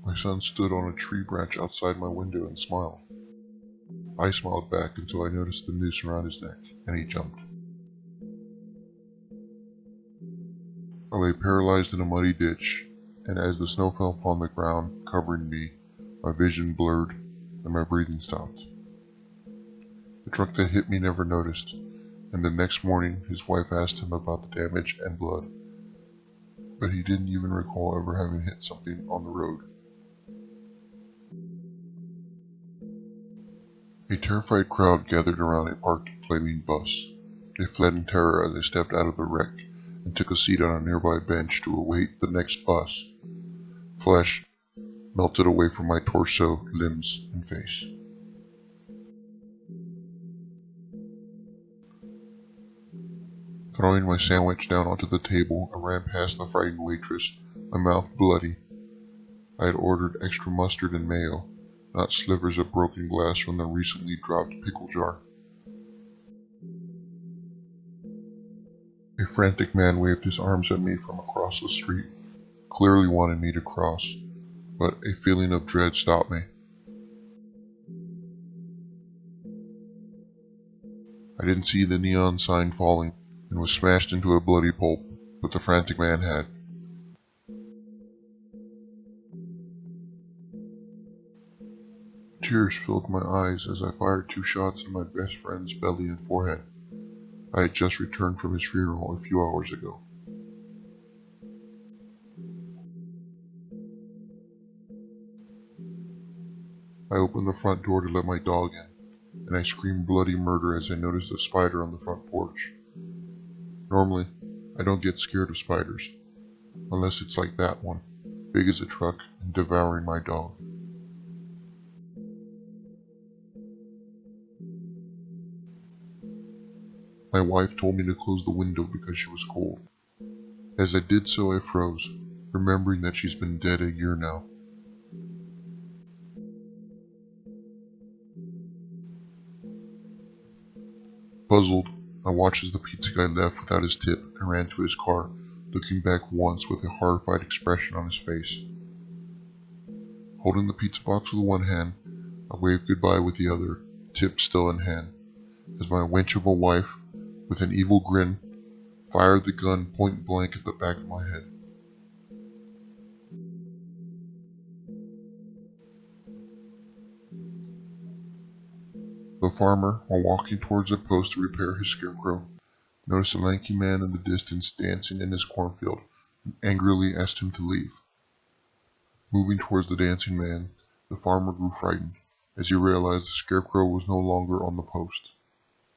My son stood on a tree branch outside my window and smiled. I smiled back until I noticed the noose around his neck, and he jumped. I lay paralyzed in a muddy ditch, and as the snow fell upon the ground, covering me, my vision blurred, and my breathing stopped. The truck that hit me never noticed, and the next morning his wife asked him about the damage and blood, but he didn't even recall ever having hit something on the road. A terrified crowd gathered around a parked flaming bus. They fled in terror as I stepped out of the wreck and took a seat on a nearby bench to await the next bus. Flesh melted away from my torso, limbs, and face. Throwing my sandwich down onto the table, I ran past the frightened waitress, my mouth bloody. I had ordered extra mustard and mayo, not slivers of broken glass from the recently dropped pickle jar. A frantic man waved his arms at me from across the street, clearly wanted me to cross, but a feeling of dread stopped me. I didn't see the neon sign falling, and was smashed into a bloody pulp, but the frantic man had. Tears filled my eyes as I fired 2 shots in my best friend's belly and forehead. I had just returned from his funeral a few hours ago. I opened the front door to let my dog in, and I screamed bloody murder as I noticed a spider on the front porch. Normally, I don't get scared of spiders, unless it's like that one, big as a truck and devouring my dog. My wife told me to close the window because she was cold. As I did so, I froze, remembering that she's been dead a year now. Puzzled, I watched as the pizza guy left without his tip and ran to his car, looking back once with a horrified expression on his face. Holding the pizza box with one hand, I waved goodbye with the other, tip still in hand, as my wench of a wife, with an evil grin, fired the gun point blank at the back of my head. The farmer, while walking towards a post to repair his scarecrow, noticed a lanky man in the distance dancing in his cornfield and angrily asked him to leave. Moving towards the dancing man, the farmer grew frightened as he realized the scarecrow was no longer on the post.